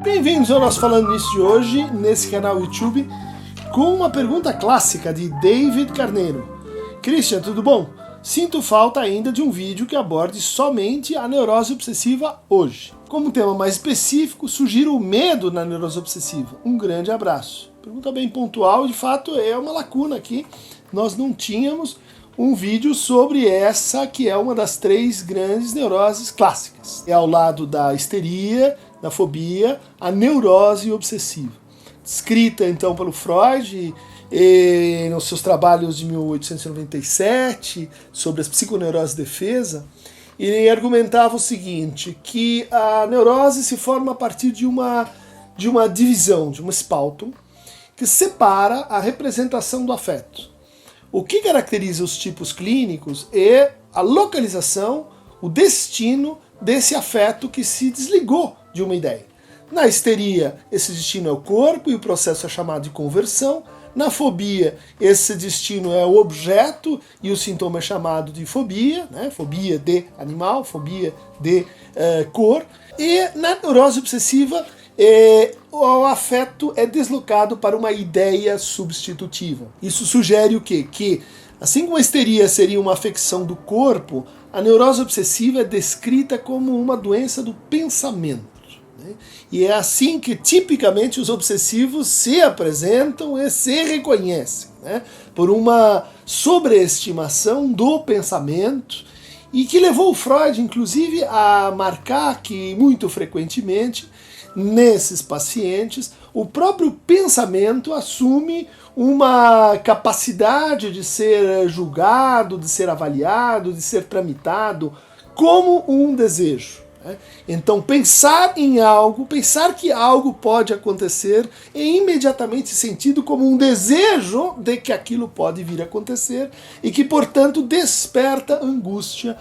Bem-vindos ao nosso Falando Nisso de hoje, nesse canal YouTube, com uma pergunta clássica de David Carneiro. Christian, tudo bom? Sinto falta ainda de um vídeo que aborde somente a neurose obsessiva hoje. Como tema mais específico, sugiro o medo na neurose obsessiva. Um grande abraço. Pergunta bem pontual, de fato é uma lacuna aqui. Nós não tínhamos um vídeo sobre essa que é uma das três grandes neuroses clássicas. É ao lado da histeria, da fobia, a neurose obsessiva. Descrita então pelo Freud nos seus trabalhos de 1897 sobre as psiconeuroses de defesa, ele argumentava o seguinte, que a neurose se forma a partir de uma divisão, de um espalto, que separa a representação do afeto. O que caracteriza os tipos clínicos é a localização, o destino desse afeto que se desligou de uma ideia. Na histeria, esse destino é o corpo e o processo é chamado de conversão. Na fobia, esse destino é o objeto e o sintoma é chamado de fobia, né? Fobia de animal, fobia de cor. E na neurose obsessiva, o afeto é deslocado para uma ideia substitutiva. Isso sugere o quê? Que, assim como a histeria seria uma afecção do corpo, a neurose obsessiva é descrita como uma doença do pensamento. Né? E é assim que tipicamente os obsessivos se apresentam e se reconhecem, né? Por uma sobreestimação do pensamento, e que levou o Freud, inclusive, a marcar que, muito frequentemente, nesses pacientes, o próprio pensamento assume uma capacidade de ser julgado, de ser avaliado, de ser tramitado como um desejo. Então pensar em algo, pensar que algo pode acontecer é imediatamente sentido como um desejo de que aquilo pode vir a acontecer e que, portanto, desperta angústia,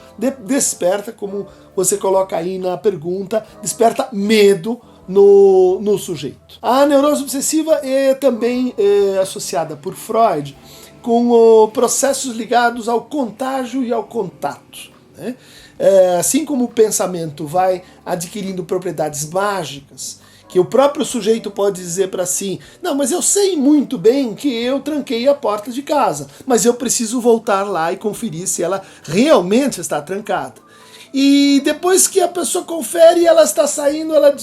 desperta, como você coloca aí na pergunta, desperta medo no sujeito. A neurose obsessiva é também associada por Freud com processos ligados ao contágio e ao contato, né? Assim como o pensamento vai adquirindo propriedades mágicas, que o próprio sujeito pode dizer para si, não, mas eu sei muito bem que eu tranquei a porta de casa, mas eu preciso voltar lá e conferir se ela realmente está trancada. E depois que a pessoa confere e ela está saindo, ela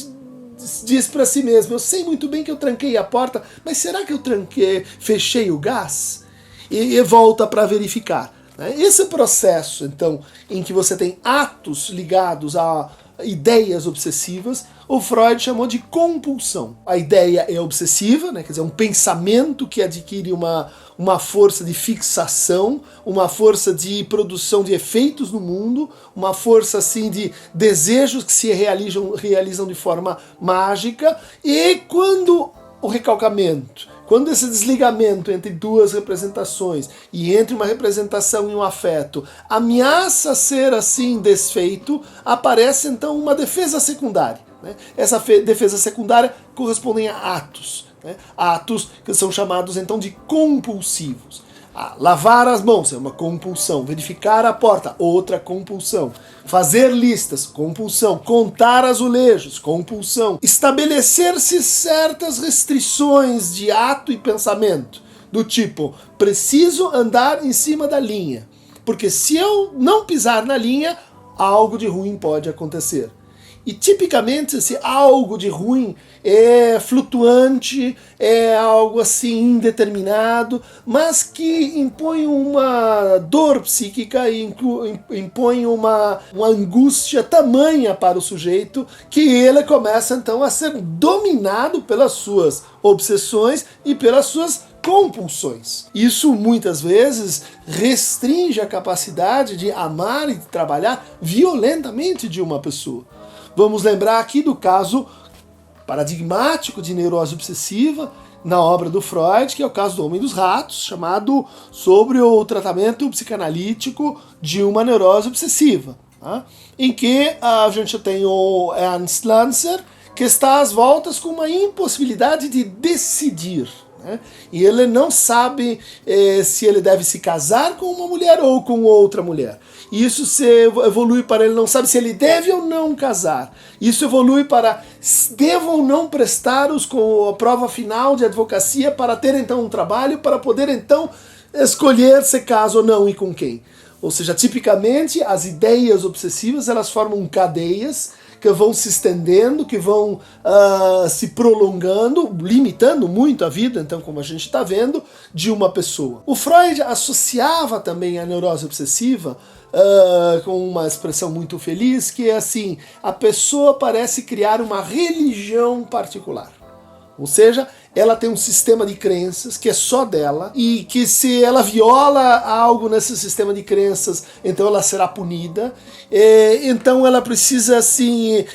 diz para si mesma, eu sei muito bem que eu tranquei a porta, mas será que eu fechei o gás? E volta para verificar. Esse processo, então, em que você tem atos ligados a ideias obsessivas, o Freud chamou de compulsão. A ideia é obsessiva, né? Quer dizer, um pensamento que adquire uma força de fixação, uma força de produção de efeitos no mundo, uma força assim de desejos que se realizam de forma mágica, e quando o recalcamento, quando esse desligamento entre duas representações e entre uma representação e um afeto ameaça ser assim desfeito, aparece então uma defesa secundária. Né? Essa defesa secundária corresponde a atos, né? Atos que são chamados então de compulsivos. Lavar as mãos é uma compulsão, verificar a porta, outra compulsão, fazer listas, compulsão, contar azulejos, compulsão, estabelecer-se certas restrições de ato e pensamento, do tipo, preciso andar em cima da linha, porque se eu não pisar na linha, algo de ruim pode acontecer. E tipicamente esse algo de ruim é flutuante, é algo assim indeterminado, mas que impõe uma dor psíquica e impõe uma angústia tamanha para o sujeito que ele começa então a ser dominado pelas suas obsessões e pelas suas compulsões. Isso muitas vezes restringe a capacidade de amar e de trabalhar violentamente de uma pessoa. Vamos lembrar aqui do caso paradigmático de neurose obsessiva na obra do Freud, que é o caso do Homem dos Ratos, chamado sobre o tratamento psicanalítico de uma neurose obsessiva, tá? Em que a gente tem o Ernst Lancer, que está às voltas com uma impossibilidade de decidir. né? E ele não sabe se ele deve se casar com uma mulher ou com outra mulher. Isso se evolui para ele não sabe se ele deve ou não casar. Isso evolui para devo ou não prestar a prova final de advocacia para ter então um trabalho, para poder então escolher se casa ou não e com quem. Ou seja, tipicamente as ideias obsessivas elas formam cadeias que vão se estendendo, que vão se prolongando, limitando muito a vida, então, como a gente está vendo, de uma pessoa. O Freud associava também a neurose obsessiva com uma expressão muito feliz, que é assim, a pessoa parece criar uma religião particular. Ou seja, ela tem um sistema de crenças que é só dela e que se ela viola algo nesse sistema de crenças, então ela será punida. Então ela precisa assim,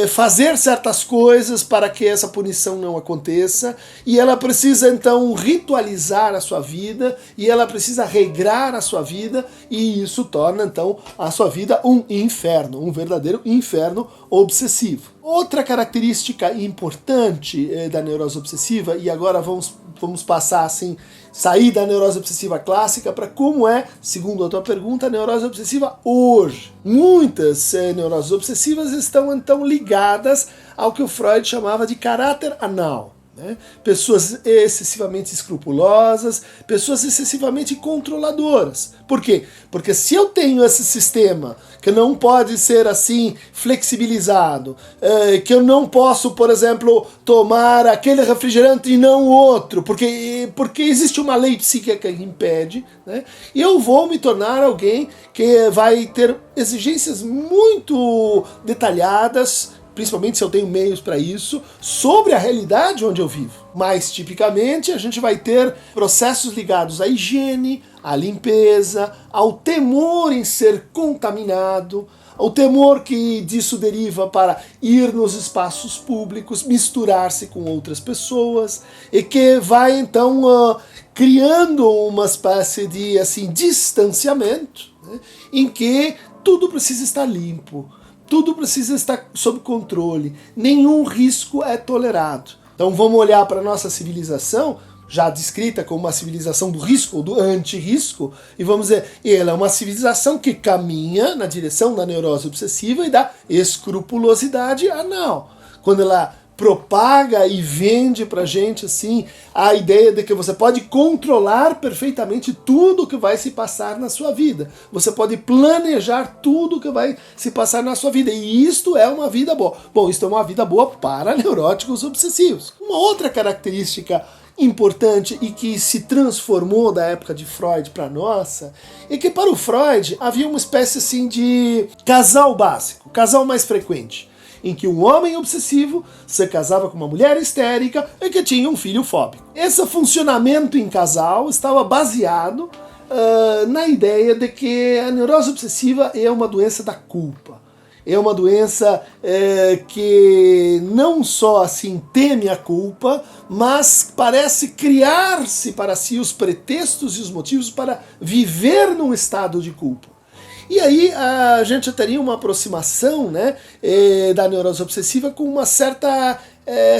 fazer certas coisas para que essa punição não aconteça e ela precisa então ritualizar a sua vida e ela precisa regrar a sua vida e isso torna então a sua vida um inferno, um verdadeiro inferno obsessivo. Outra característica importante da neurose obsessiva, e agora vamos passar assim, sair da neurose obsessiva clássica para como é, segundo a tua pergunta, a neurose obsessiva hoje. Muitas neuroses obsessivas estão então ligadas ao que o Freud chamava de caráter anal. Né? Pessoas excessivamente escrupulosas, pessoas excessivamente controladoras. Por quê? Porque se eu tenho esse sistema que não pode ser assim flexibilizado, que eu não posso, por exemplo, tomar aquele refrigerante e não o outro, porque existe uma lei psíquica que impede, né? Eu vou me tornar alguém que vai ter exigências muito detalhadas, principalmente se eu tenho meios para isso, sobre a realidade onde eu vivo. Mas, tipicamente, a gente vai ter processos ligados à higiene, à limpeza, ao temor em ser contaminado, ao temor que disso deriva para ir nos espaços públicos, misturar-se com outras pessoas, e que vai, então, criando uma espécie de assim, distanciamento, né, em que tudo precisa estar limpo, tudo precisa estar sob controle, nenhum risco é tolerado. Então vamos olhar para a nossa civilização, já descrita como uma civilização do risco ou do anti-risco, e vamos dizer, ela é uma civilização que caminha na direção da neurose obsessiva e da escrupulosidade anal. Quando ela propaga e vende pra gente assim a ideia de que você pode controlar perfeitamente tudo que vai se passar na sua vida. Você pode planejar tudo que vai se passar na sua vida. E isto é uma vida boa. Bom, isto é uma vida boa para neuróticos obsessivos. Uma outra característica importante e que se transformou da época de Freud para nossa, é que para o Freud havia uma espécie assim de casal básico, casal mais frequente, em que um homem obsessivo se casava com uma mulher histérica e que tinha um filho fóbico. Esse funcionamento em casal estava baseado na ideia de que a neurose obsessiva é uma doença da culpa. É uma doença que não só assim teme a culpa, mas parece criar-se para si os pretextos e os motivos para viver num estado de culpa. E aí a gente teria uma aproximação, né, da neurose obsessiva com uma certa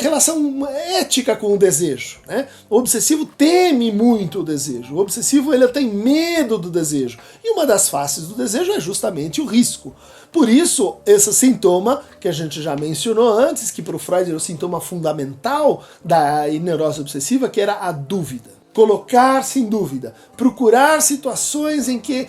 relação ética com o desejo, né? O obsessivo teme muito o desejo, o obsessivo ele tem medo do desejo. E uma das faces do desejo é justamente o risco. Por isso, esse sintoma que a gente já mencionou antes, que para o Freud era o sintoma fundamental da neurose obsessiva, que era a dúvida. Colocar-se em dúvida, procurar situações em que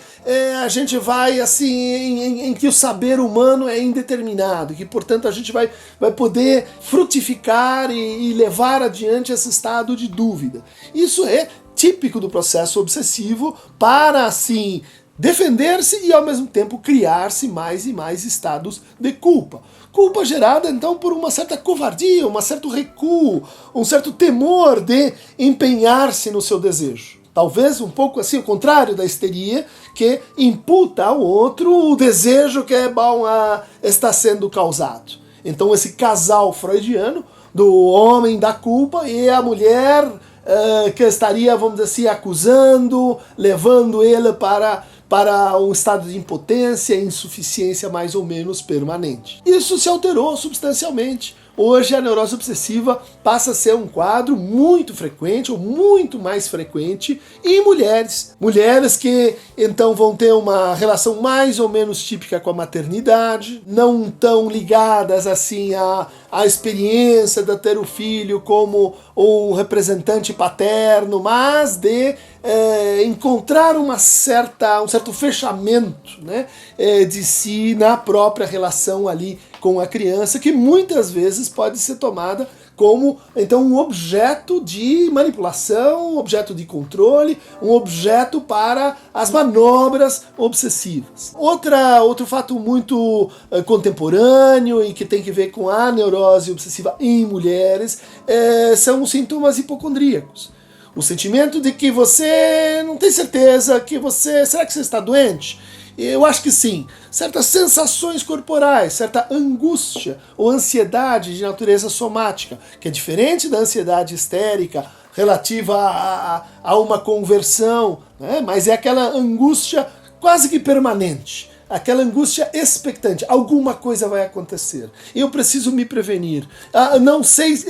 a gente vai assim, em que o saber humano é indeterminado, que portanto a gente vai poder frutificar e levar adiante esse estado de dúvida. Isso é típico do processo obsessivo para assim defender-se e ao mesmo tempo criar-se mais e mais estados de culpa. Culpa gerada então por uma certa covardia, um certo recuo, um certo temor de empenhar-se no seu desejo. Talvez um pouco assim o contrário da histeria, que imputa ao outro o desejo que está sendo causado. Então esse casal freudiano do homem da culpa e a mulher que estaria, vamos dizer assim, acusando, levando ele para um estado de impotência e insuficiência mais ou menos permanente. Isso se alterou substancialmente hoje a neurose obsessiva passa a ser um quadro muito frequente, ou muito mais frequente, em mulheres. Mulheres que então vão ter uma relação mais ou menos típica com a maternidade, não tão ligadas assim à experiência de ter o filho como um representante paterno, mas de encontrar um certo fechamento, né, de si na própria relação ali com a criança, que muitas vezes pode ser tomada como então um objeto de manipulação, um objeto de controle, um objeto para as manobras obsessivas. Outro fato muito contemporâneo e que tem que ver com a neurose obsessiva em mulheres são os sintomas hipocondríacos. O sentimento de que você não tem certeza, será que você está doente? Eu acho que sim. Certas sensações corporais, certa angústia ou ansiedade de natureza somática, que é diferente da ansiedade histérica relativa a uma conversão, né? Mas é aquela angústia quase que permanente. Aquela angústia expectante, alguma coisa vai acontecer, eu preciso me prevenir, não sei,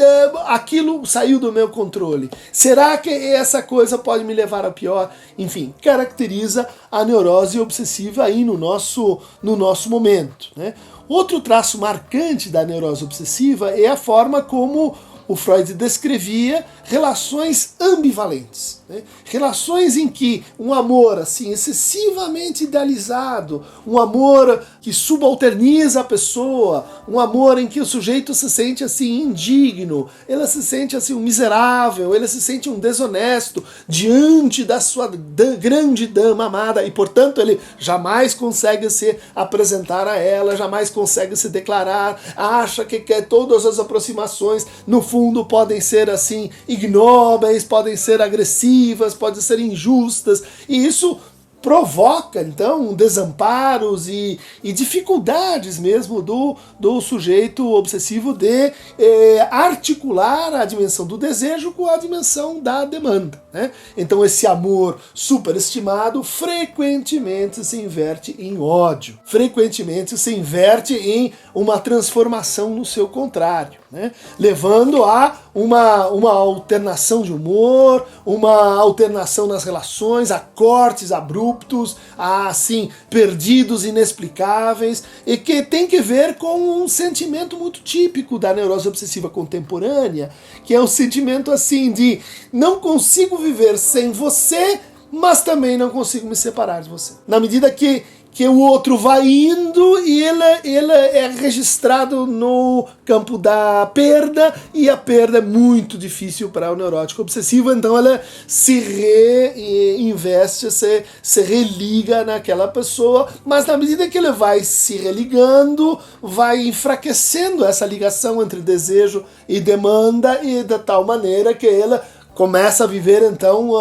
aquilo saiu do meu controle, será que essa coisa pode me levar a pior? Enfim, caracteriza a neurose obsessiva aí no nosso momento, né? Outro traço marcante da neurose obsessiva é a forma como o Freud descrevia relações ambivalentes, né? Relações em que um amor assim excessivamente idealizado, um amor que subalterniza a pessoa, um amor em que o sujeito se sente assim indigno, ele se sente assim um miserável, ele se sente um desonesto diante da sua grande dama amada e portanto ele jamais consegue se apresentar a ela, jamais consegue se declarar, acha que todas as aproximações no fundo podem ser assim ignóbeis, podem ser agressivas, podem ser injustas, e isso provoca, então, desamparos e dificuldades mesmo do sujeito obsessivo de articular a dimensão do desejo com a dimensão da demanda, né? Então esse amor superestimado frequentemente se inverte em ódio, frequentemente se inverte em uma transformação no seu contrário, né? Levando a uma alternação de humor, uma alternação nas relações, a cortes abruptos, a assim, perdidos inexplicáveis, e que tem que ver com um sentimento muito típico da neurose obsessiva contemporânea, que é o sentimento assim de não consigo viver sem você, mas também não consigo me separar de você. Na medida que o outro vai indo e ele é registrado no campo da perda, e a perda é muito difícil para o neurótico obsessivo, então ela se reinveste, se religa naquela pessoa, mas na medida que ele vai se religando, vai enfraquecendo essa ligação entre desejo e demanda, e de tal maneira que ele começa a viver então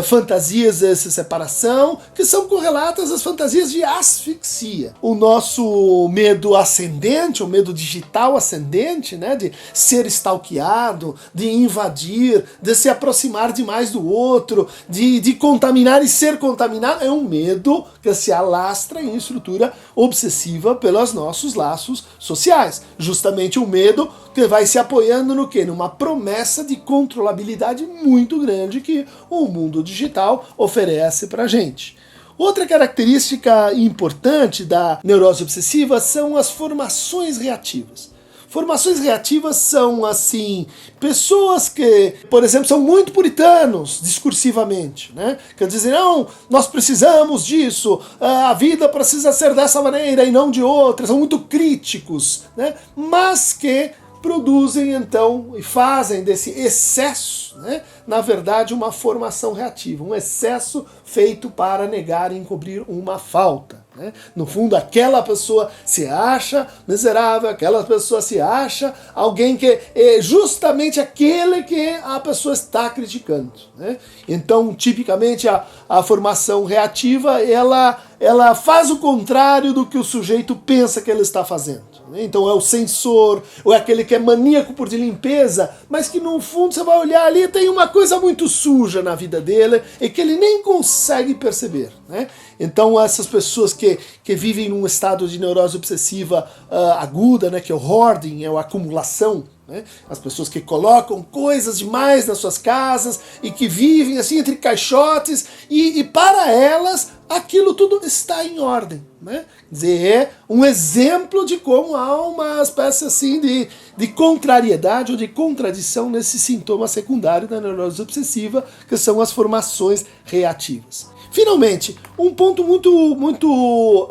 fantasias de separação que são correlatas às fantasias de asfixia. O nosso medo ascendente, o medo digital ascendente, né, de ser stalkeado, de invadir, de se aproximar demais do outro, de contaminar e ser contaminado, é um medo que se alastra em estrutura obsessiva pelos nossos laços sociais. Justamente o medo que vai se apoiando no quê? Numa promessa de controlabilidade muito grande que o mundo digital oferece pra gente. Outra característica importante da neurose obsessiva são as formações reativas. Formações reativas são, assim, pessoas que, por exemplo, são muito puritanos discursivamente, né? Quer dizer, não, nós precisamos disso, a vida precisa ser dessa maneira e não de outra, são muito críticos, né? Mas que produzem então e fazem desse excesso, né, na verdade uma formação reativa, um excesso feito para negar e encobrir uma falta, né? No fundo aquela pessoa se acha miserável, aquela pessoa se acha alguém que é justamente aquele que a pessoa está criticando, né? Então tipicamente a formação reativa ela ela faz o contrário do que o sujeito pensa que ele está fazendo. Então é o censor, ou é aquele que é maníaco por de limpeza, mas que no fundo você vai olhar ali e tem uma coisa muito suja na vida dele e que ele nem consegue perceber, né? Então essas pessoas que vivem num estado de neurose obsessiva aguda, né, que é o hoarding, é a acumulação, né? As pessoas que colocam coisas demais nas suas casas e que vivem assim entre caixotes e para elas aquilo tudo está em ordem, né? Quer dizer, é um exemplo de como há uma espécie assim de contrariedade ou de contradição nesse sintoma secundário da neurose obsessiva, que são as formações reativas. Finalmente, um ponto muito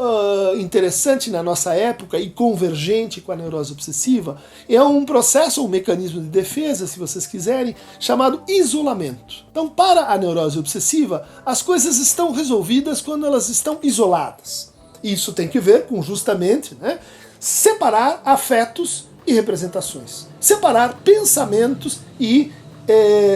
interessante na nossa época e convergente com a neurose obsessiva é um processo, um mecanismo de defesa, se vocês quiserem, chamado isolamento. Então, para a neurose obsessiva, as coisas estão resolvidas quando elas estão isoladas. Isso tem que ver com justamente, né, separar afetos e representações, separar pensamentos e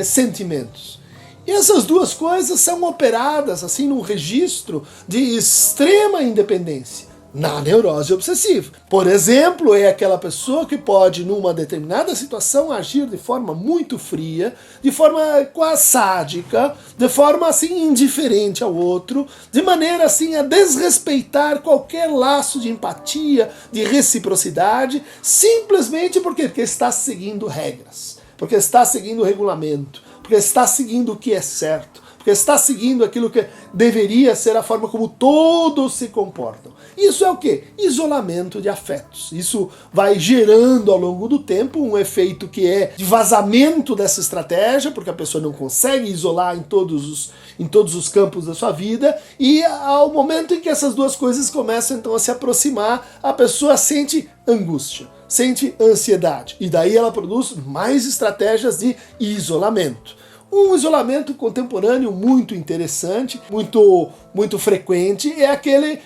sentimentos. E essas duas coisas são operadas assim num registro de extrema independência na neurose obsessiva. Por exemplo, é aquela pessoa que pode, numa determinada situação, agir de forma muito fria, de forma quase sádica, de forma assim indiferente ao outro, de maneira assim a desrespeitar qualquer laço de empatia, de reciprocidade, simplesmente porque está seguindo regras, porque está seguindo regulamento, porque está seguindo o que é certo, porque está seguindo aquilo que deveria ser a forma como todos se comportam. Isso é o quê? Isolamento de afetos. Isso vai gerando ao longo do tempo um efeito que é de vazamento dessa estratégia, porque a pessoa não consegue isolar em todos os campos da sua vida, e ao momento em que essas duas coisas começam então a se aproximar, a pessoa sente angústia, sente ansiedade, e daí ela produz mais estratégias de isolamento. Um isolamento contemporâneo muito interessante, muito frequente, é aquele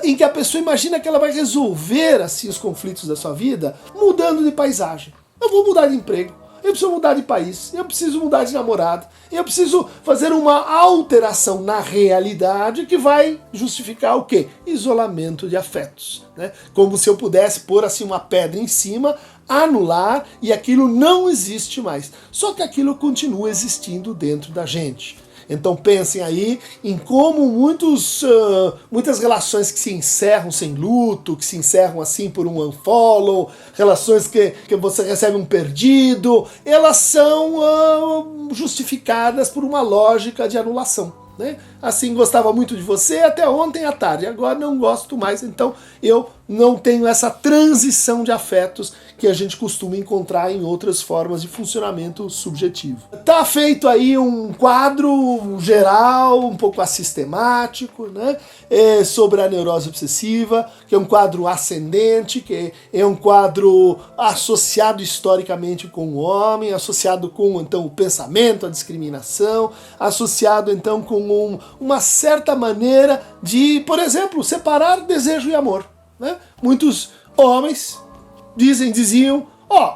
em que a pessoa imagina que ela vai resolver assim os conflitos da sua vida mudando de paisagem. Eu vou mudar de emprego, eu preciso mudar de país, eu preciso mudar de namorado, eu preciso fazer uma alteração na realidade que vai justificar o quê? Isolamento de afetos, né? Como se eu pudesse pôr assim uma pedra em cima, anular e aquilo não existe mais. Só que aquilo continua existindo dentro da gente. Então pensem aí em como muitas relações que se encerram sem luto, que se encerram assim por um unfollow, relações que você recebe um perdido, elas são justificadas por uma lógica de anulação, né? Assim, gostava muito de você até ontem à tarde, agora não gosto mais, então eu não tenho essa transição de afetos que a gente costuma encontrar em outras formas de funcionamento subjetivo. Tá feito aí um quadro geral, um pouco assistemático, né, sobre a neurose obsessiva, que é um quadro ascendente, que é um quadro associado historicamente com o homem, associado com então o pensamento, a discriminação, associado então com uma certa maneira de, por exemplo, separar desejo e amor, né? Muitos homens diziam,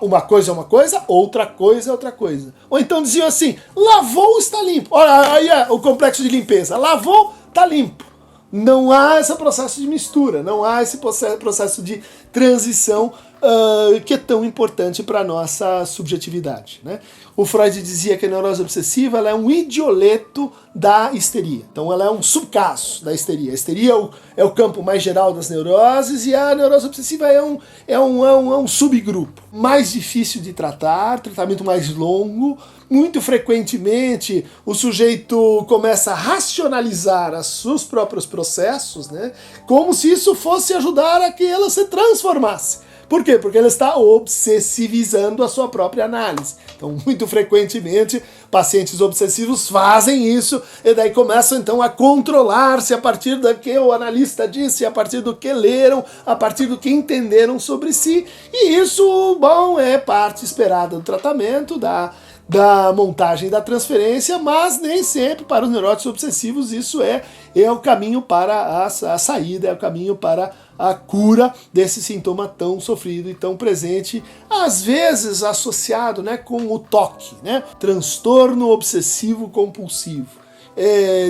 uma coisa é uma coisa, outra coisa é outra coisa. Ou então diziam assim, lavou, está limpo. Olha, aí é o complexo de limpeza. Lavou, está limpo. Não há esse processo de mistura, não há esse processo de transição que é tão importante para a nossa subjetividade, né? O Freud dizia que a neurose obsessiva ela é um idioleto da histeria. Então ela é um subcaso da histeria. A histeria é o campo mais geral das neuroses e a neurose obsessiva é um subgrupo. Mais difícil de tratar, tratamento mais longo. Muito frequentemente o sujeito começa a racionalizar os seus próprios processos, né? Como se isso fosse ajudar a que ela se transformasse. Por quê? Porque ele está obsessivizando a sua própria análise. Então, muito frequentemente, pacientes obsessivos fazem isso e daí começam, então, a controlar-se a partir do que o analista disse, a partir do que leram, a partir do que entenderam sobre si. E isso, bom, é parte esperada do tratamento, da montagem da transferência, mas nem sempre para os neuróticos obsessivos isso é o caminho para a saída, é o caminho para a cura desse sintoma tão sofrido e tão presente, às vezes associado, né, com o TOC, né, transtorno obsessivo compulsivo.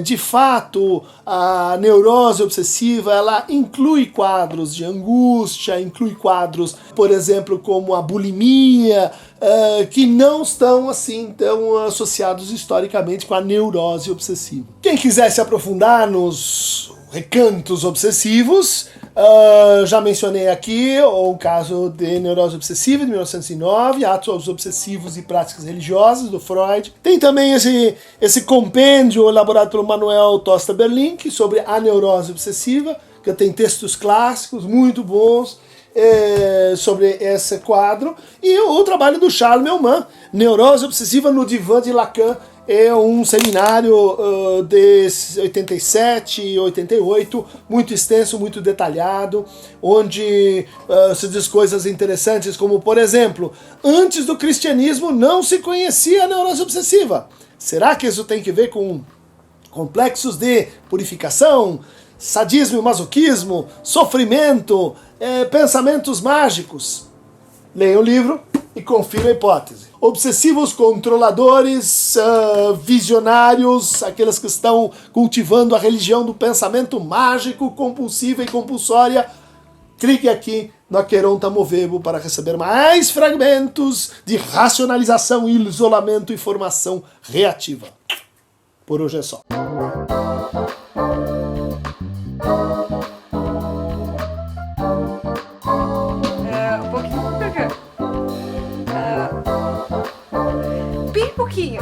de fato, a neurose obsessiva, ela inclui quadros de angústia, inclui quadros, por exemplo, como a bulimia, que não estão assim tão associados historicamente com a neurose obsessiva. Quem quiser se aprofundar nos recantos obsessivos, já mencionei aqui o caso de neurose obsessiva de 1909, Atos Obsessivos e Práticas Religiosas, do Freud. Tem também esse compêndio elaborado pelo Manuel Tosta Berlink sobre a neurose obsessiva, que tem textos clássicos muito bons sobre esse quadro, e o trabalho do Charles Meumann, Neurose Obsessiva no Divã de Lacan. É um seminário de 87 e 88, muito extenso, muito detalhado, onde se diz coisas interessantes como, por exemplo, antes do cristianismo não se conhecia a neurose obsessiva. Será que isso tem que ver com complexos de purificação, sadismo e masoquismo, sofrimento, pensamentos mágicos? Leia o livro e confira a hipótese. Obsessivos controladores, visionários, aqueles que estão cultivando a religião do pensamento mágico, compulsiva e compulsória, clique aqui no Aqueronta Movebo para receber mais fragmentos de racionalização, isolamento e formação reativa. Por hoje é só. Bem pouquinho.